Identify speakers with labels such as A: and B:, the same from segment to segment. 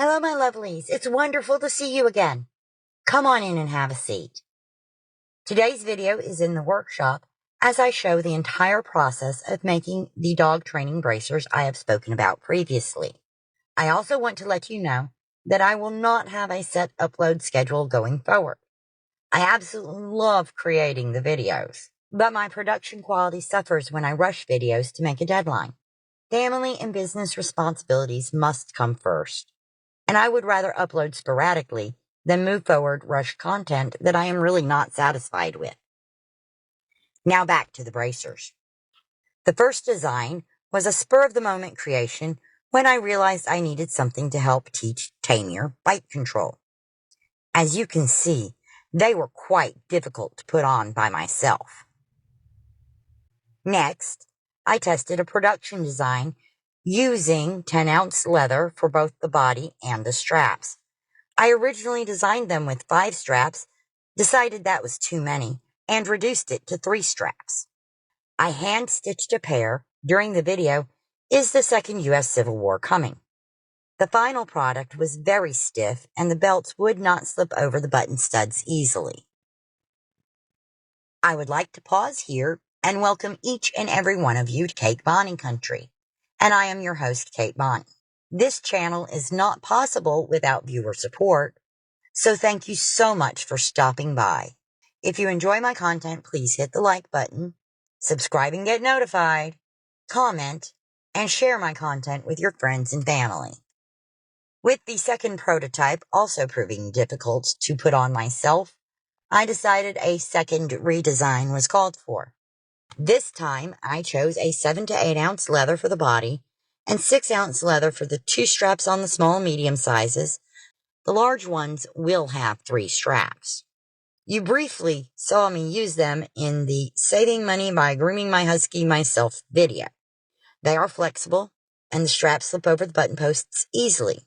A: Hello, my lovelies. It's wonderful to see you again. Come on in and have a seat. Today's video is in the workshop as I show the entire process of making the dog training bracers I have spoken about previously. I also want to let you know that I will not have a set upload schedule going forward. I absolutely love creating the videos, but my production quality suffers when I rush videos to make a deadline. Family and business responsibilities must come first, and I would rather upload sporadically than move forward rushed content that I am really not satisfied with. Now back to the bracers. The first design was a spur-of-the-moment creation when I realized I needed something to help teach Tamir bite control. As you can see, they were quite difficult to put on by myself. Next, I tested a production design using 10-ounce leather for both the body and the straps. I originally designed them with 5 straps, decided that was too many, and reduced it to 3 straps. I hand-stitched a pair during the video, Is the Second U.S. Civil War Coming? The final product was very stiff, and the belts would not slip over the button studs easily. I would like to pause here and welcome each and every one of you to Kate Bonnie Country, and I am your host, Kate Bonnie. This channel is not possible without viewer support, so thank you so much for stopping by. If you enjoy my content, please hit the like button, subscribe and get notified, comment, and share my content with your friends and family. With the second prototype also proving difficult to put on myself, I decided a second redesign was called for. This time, I chose a 7 to 8 ounce leather for the body and 6 ounce leather for the 2 straps on the small and medium sizes. The large ones will have 3 straps. You briefly saw me use them in the Saving Money by Grooming My Husky Myself video. They are flexible, and the straps slip over the button posts easily.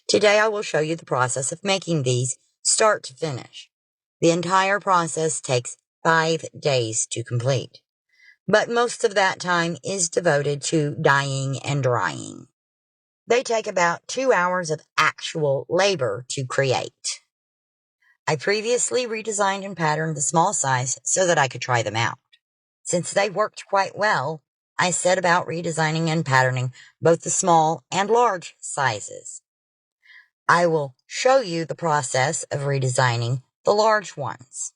A: Today I will show you the process of making these start to finish. The entire process takes 5 days to complete, but most of that time is devoted to dyeing and drying. They take about 2 hours of actual labor to create. I previously redesigned and patterned the small size so that I could try them out. Since they worked quite well, I set about redesigning and patterning both the small and large sizes. I will show you the process of redesigning the large ones.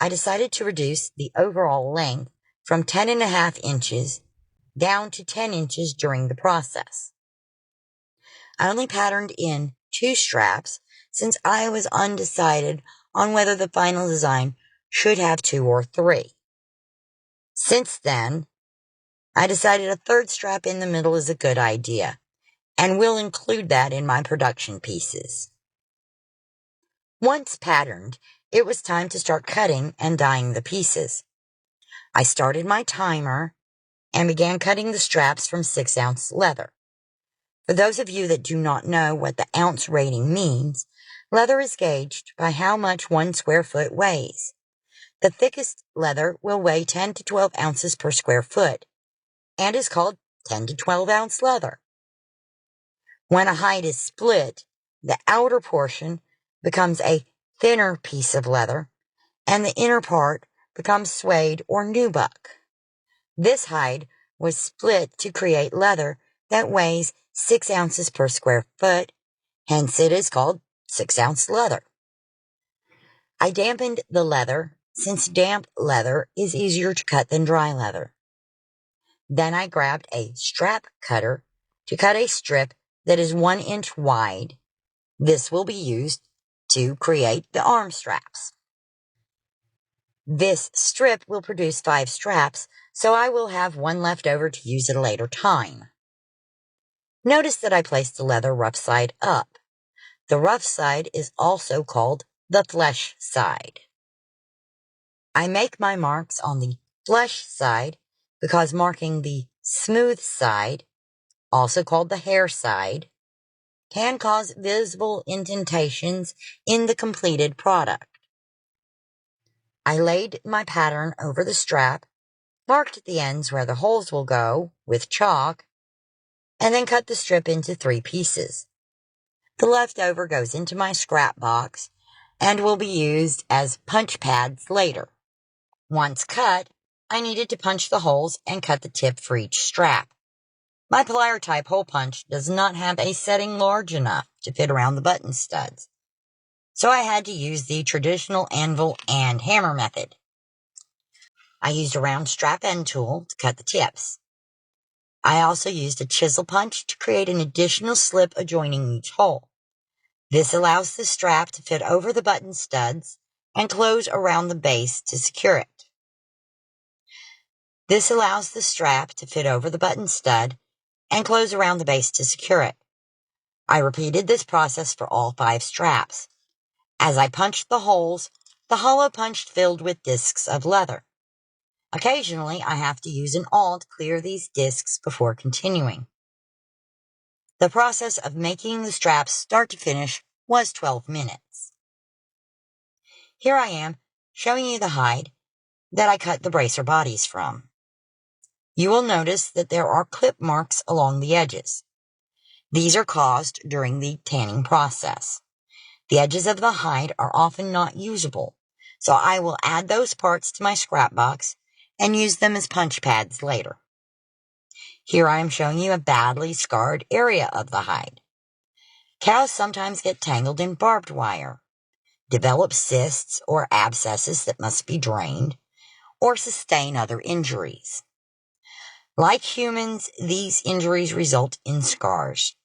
A: I decided to reduce the overall length from 10.5 inches down to 10 inches during the process. I only patterned in 2 straps since I was undecided on whether the final design should have 2 or 3. Since then, I decided a 3rd strap in the middle is a good idea, and will include that in my production pieces. Once patterned, it was time to start cutting and dyeing the pieces. I started my timer and began cutting the straps from 6 ounce leather. For those of you that do not know what the ounce rating means, leather is gauged by how much 1 square foot weighs. The thickest leather will weigh 10 to 12 ounces per square foot and is called 10 to 12 ounce leather. When a hide is split, the outer portion becomes a thinner piece of leather and the inner part becomes suede or nubuck. This hide was split to create leather that weighs 6 ounces per square foot, hence it is called 6 ounce leather. I dampened the leather since damp leather is easier to cut than dry leather. Then I grabbed a strap cutter to cut a strip that is 1 inch wide. This will be used to create the arm straps. This strip will produce 5 straps, so I will have 1 left over to use at a later time. Notice that I placed the leather rough side up. The rough side is also called the flesh side. I make my marks on the flesh side because marking the smooth side, also called the hair side, can cause visible indentations in the completed product. I laid my pattern over the strap, marked the ends where the holes will go with chalk, and then cut the strip into 3 pieces. The leftover goes into my scrap box and will be used as punch pads later. Once cut, I needed to punch the holes and cut the tip for each strap. My plier type hole punch does not have a setting large enough to fit around the button studs, so I had to use the traditional anvil and hammer method. I used a round strap end tool to cut the tips. I also used a chisel punch to create an additional slip adjoining each hole. This allows the strap to fit over the button studs and close around the base to secure it. This allows the strap to fit over the button stud and close around the base to secure it. I repeated this process for all 5 straps. As I punched the holes, the hollow punch filled with discs of leather. Occasionally, I have to use an awl to clear these discs before continuing. The process of making the straps start to finish was 12 minutes. Here I am showing you the hide that I cut the bracer bodies from. You will notice that there are clip marks along the edges. These are caused during the tanning process. The edges of the hide are often not usable, so I will add those parts to my scrap box and use them as punch pads later. Here I am showing you a badly scarred area of the hide. Cows sometimes get tangled in barbed wire, develop cysts or abscesses that must be drained, or sustain other injuries. Like humans, these injuries result in scars.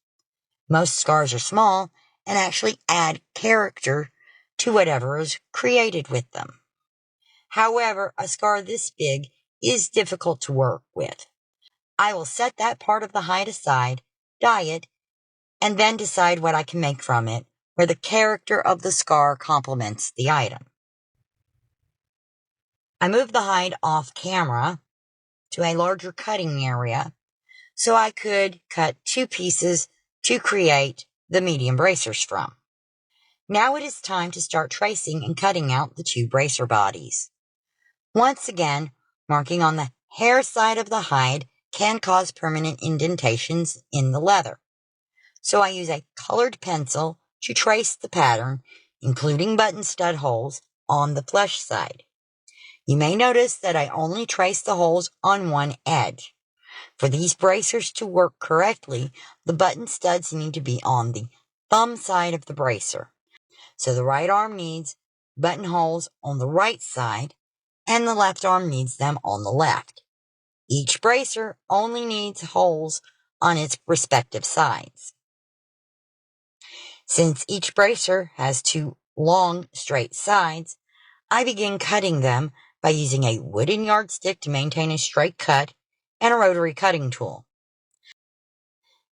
A: Most scars are small and actually add character to whatever is created with them. However, a scar this big is difficult to work with. I will set that part of the hide aside, dye it, and then decide what I can make from it, where the character of the scar complements the item. I moved the hide off camera to a larger cutting area so I could cut 2 pieces to create the medium bracers from. Now it is time to start tracing and cutting out the 2 bracer bodies. Once again, marking on the hair side of the hide can cause permanent indentations in the leather. So I use a colored pencil to trace the pattern, including button stud holes, on the flesh side. You may notice that I only trace the holes on one edge. For these bracers to work correctly, the button studs need to be on the thumb side of the bracer. So the right arm needs buttonholes on the right side, and the left arm needs them on the left. Each bracer only needs holes on its respective sides. Since each bracer has 2 long, straight sides, I begin cutting them by using a wooden yardstick to maintain a straight cut and a rotary cutting tool.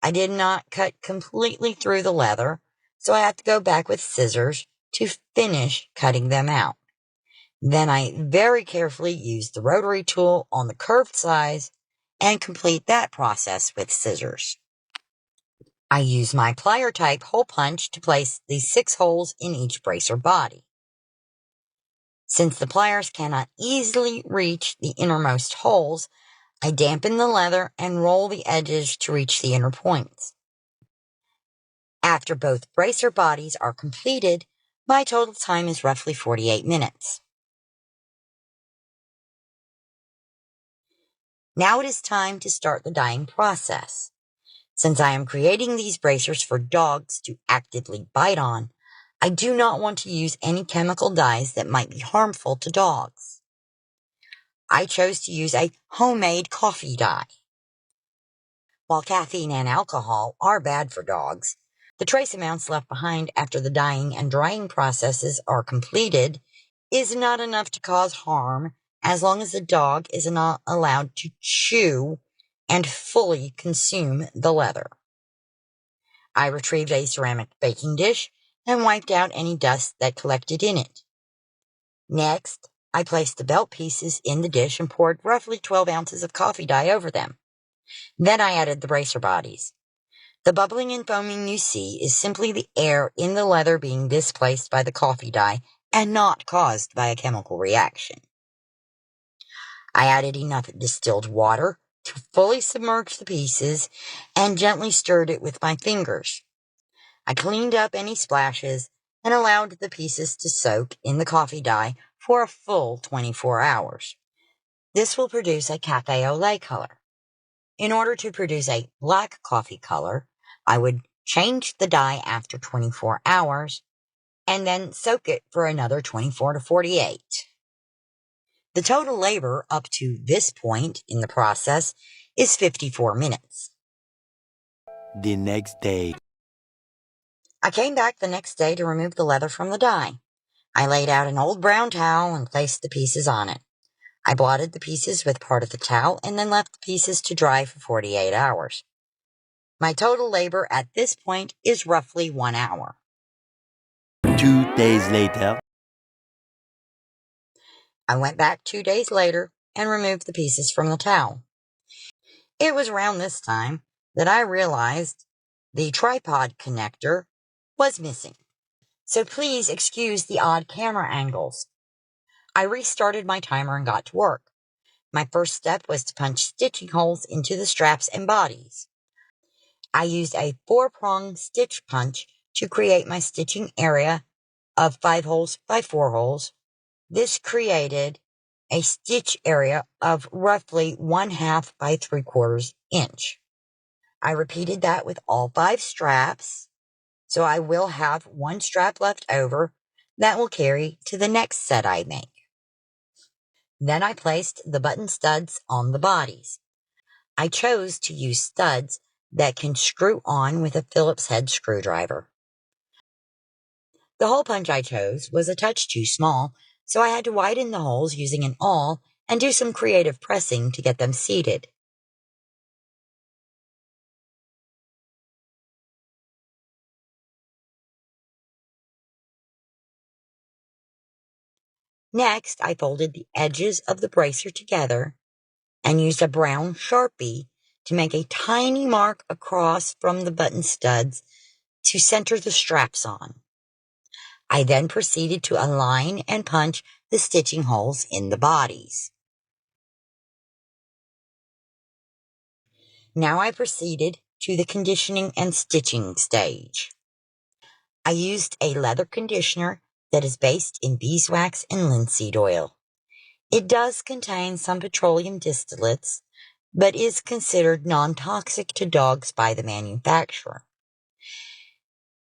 A: I did not cut completely through the leather, so I have to go back with scissors to finish cutting them out. Then I very carefully use the rotary tool on the curved sides and complete that process with scissors. I use my plier type hole punch to place the 6 holes in each bracer body. Since the pliers cannot easily reach the innermost holes, I dampen the leather and roll the edges to reach the inner points. After both bracer bodies are completed, my total time is roughly 48 minutes. Now it is time to start the dyeing process. Since I am creating these bracers for dogs to actively bite on, I do not want to use any chemical dyes that might be harmful to dogs. I chose to use a homemade coffee dye. While caffeine and alcohol are bad for dogs, the trace amounts left behind after the dyeing and drying processes are completed is not enough to cause harm as long as the dog is not allowed to chew and fully consume the leather. I retrieved a ceramic baking dish and wiped out any dust that collected in it. Next, I placed the belt pieces in the dish and poured roughly 12 ounces of coffee dye over them. Then I added the bracer bodies. The bubbling and foaming you see is simply the air in the leather being displaced by the coffee dye and not caused by a chemical reaction. I added enough distilled water to fully submerge the pieces and gently stirred it with my fingers. I cleaned up any splashes and allowed the pieces to soak in the coffee dye for a full 24 hours. This will produce a cafe au lait color. In order to produce a black coffee color, I would change the dye after 24 hours and then soak it for another 24 to 48. The total labor up to this point in the process is 54 minutes.
B: The next day.
A: I came back the next day to remove the leather from the dye. I laid out an old brown towel and placed the pieces on it. I blotted the pieces with part of the towel and then left the pieces to dry for 48 hours. My total labor at this point is roughly 1 hour.
B: 2 days later.
A: I went back 2 days later and removed the pieces from the towel. It was around this time that I realized the tripod connector was missing. So please excuse the odd camera angles. I restarted my timer and got to work. My first step was to punch stitching holes into the straps and bodies. I used a 4-prong stitch punch to create my stitching area of 5 holes by 4 holes. This created a stitch area of roughly 1/2 by 3/4 inch. I repeated that with all 5 straps, so I will have 1 strap left over that will carry to the next set I make. Then I placed the button studs on the bodies. I chose to use studs that can screw on with a Phillips head screwdriver. The hole punch I chose was a touch too small, so I had to widen the holes using an awl and do some creative pressing to get them seated. Next, I folded the edges of the bracer together and used a brown Sharpie to make a tiny mark across from the button studs to center the straps on. I then proceeded to align and punch the stitching holes in the bodies. Now I proceeded to the conditioning and stitching stage. I used a leather conditioner that is based in beeswax and linseed oil. It does contain some petroleum distillates, but is considered non-toxic to dogs by the manufacturer.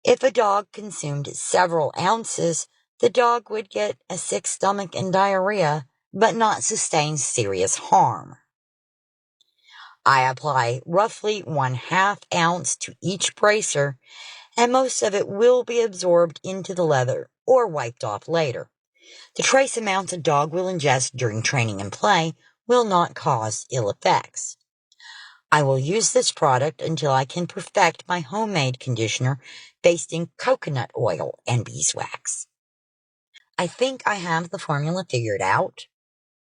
A: If a dog consumed several ounces, the dog would get a sick stomach and diarrhea, but not sustain serious harm. I apply roughly 1/2 ounce to each bracer, and most of it will be absorbed into the leather or wiped off later. The trace amounts a dog will ingest during training and play will not cause ill effects. I will use this product until I can perfect my homemade conditioner based in coconut oil and beeswax. I think I have the formula figured out,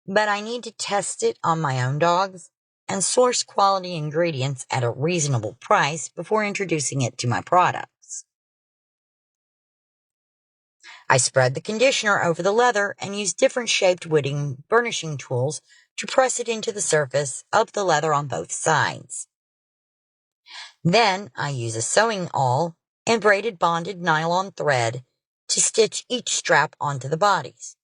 A: but I need to test it on my own dogs and source quality ingredients at a reasonable price before introducing it to my products. I spread the conditioner over the leather and used different shaped wooden burnishing tools to press it into the surface of the leather on both sides. Then I use a sewing awl and braided bonded nylon thread to stitch each strap onto the bodies.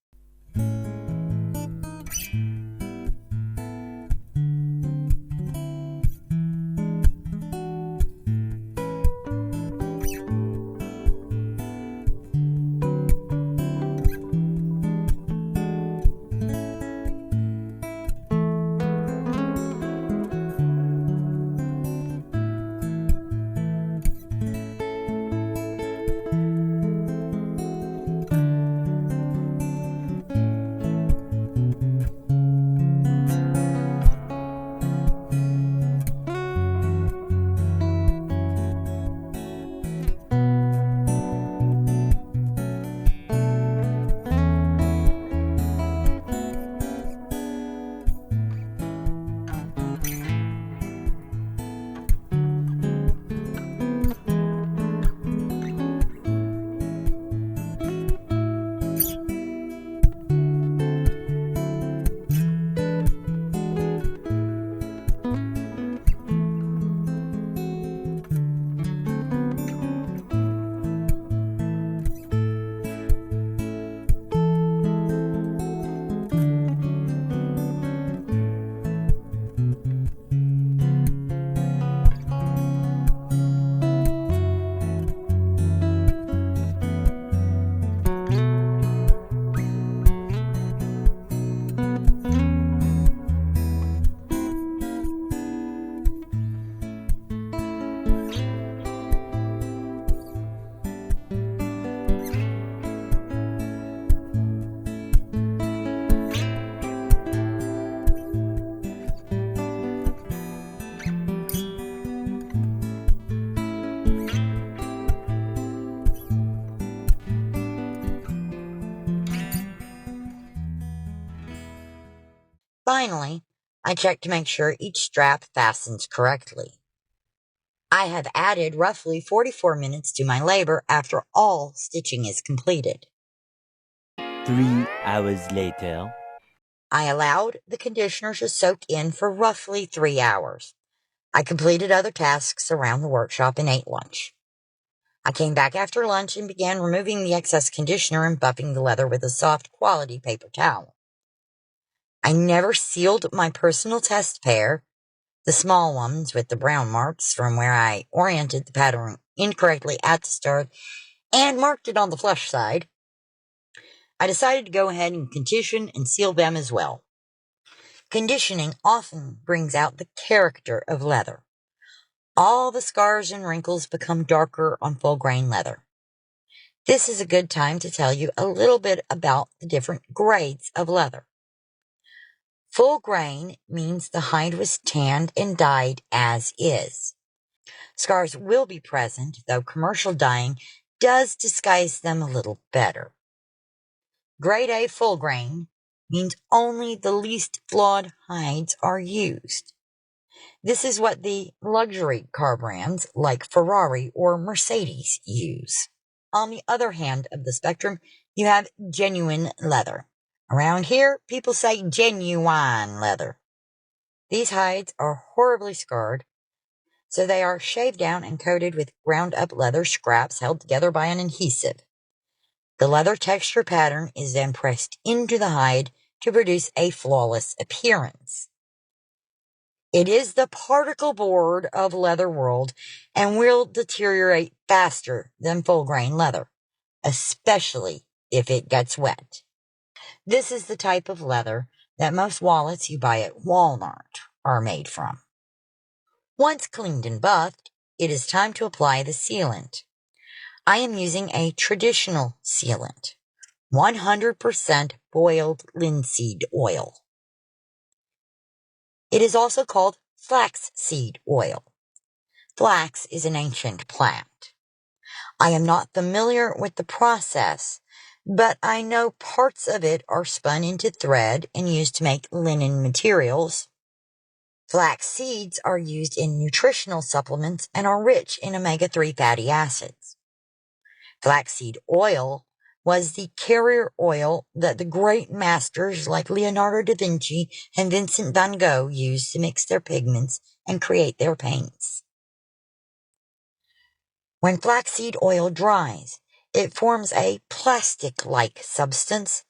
A: Finally, I check to make sure each strap fastens correctly. I have added roughly 44 minutes to my labor after all stitching is completed.
B: 3 hours later.
A: I allowed the conditioner to soak in for roughly 3 hours. I completed other tasks around the workshop and ate lunch. I came back after lunch and began removing the excess conditioner and buffing the leather with a soft quality paper towel. I never sealed my personal test pair, the small ones with the brown marks from where I oriented the pattern incorrectly at the start and marked it on the flush side. I decided to go ahead and condition and seal them as well. Conditioning often brings out the character of leather. All the scars and wrinkles become darker on full grain leather. This is a good time to tell you a little bit about the different grades of leather. Full grain means the hide was tanned and dyed as is. Scars will be present, though commercial dyeing does disguise them a little better. Grade A full grain means only the least flawed hides are used. This is what the luxury car brands like Ferrari or Mercedes use. On the other hand of the spectrum, you have genuine leather. Around here, people say genuine leather. These hides are horribly scarred, so they are shaved down and coated with ground up leather scraps held together by an adhesive. The leather texture pattern is then pressed into the hide to produce a flawless appearance. It is the particle board of leather world and will deteriorate faster than full grain leather, especially if it gets wet. This is the type of leather that most wallets you buy at Walmart are made from. Once cleaned and buffed, it is time to apply the sealant. I am using a traditional sealant, 100% boiled linseed oil. It is also called flaxseed oil. Flax is an ancient plant. I am not familiar with the process, but I know parts of it are spun into thread and used to make linen materials. Flax seeds are used in nutritional supplements and are rich in omega-3 fatty acids. Flaxseed oil was the carrier oil that the great masters like Leonardo da Vinci and Vincent van Gogh used to mix their pigments and create their paints. When flaxseed oil dries, it forms a plastic-like substance,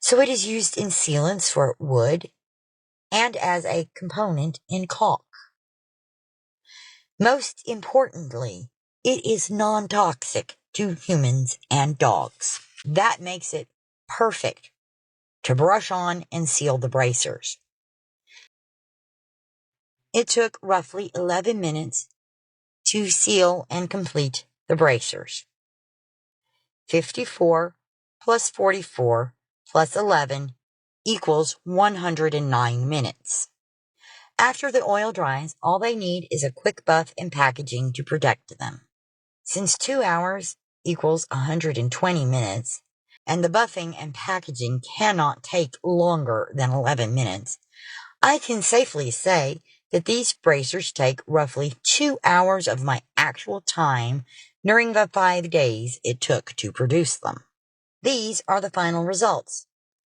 A: so it is used in sealants for wood and as a component in caulk. Most importantly, it is non-toxic to humans and dogs. That makes it perfect to brush on and seal the bracers. It took roughly 11 minutes to seal and complete the bracers. 54 plus 44 plus 11 equals 109 minutes. After the oil dries, all they need is a quick buff and packaging to protect them. Since 2 hours equals 120 minutes, and the buffing and packaging cannot take longer than 11 minutes, I can safely say that these bracers take roughly 2 hours of my actual time during the 5 days it took to produce them. These are the final results.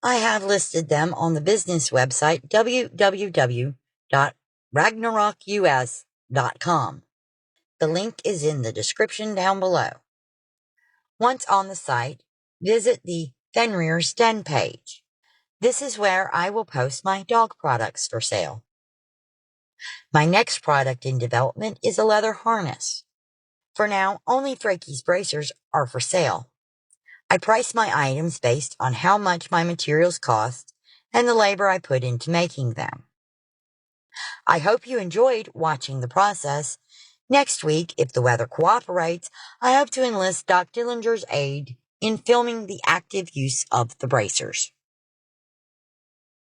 A: I have listed them on the business website www.ragnarokus.com. The link is in the description down below. Once on the site, visit the Fenrir's Den page. This is where I will post my dog products for sale. My next product in development is a leather harness. For now, only Frakey's bracers are for sale. I price my items based on how much my materials cost and the labor I put into making them. I hope you enjoyed watching the process. Next week, if the weather cooperates, I hope to enlist Doc Dillinger's aid in filming the active use of the bracers.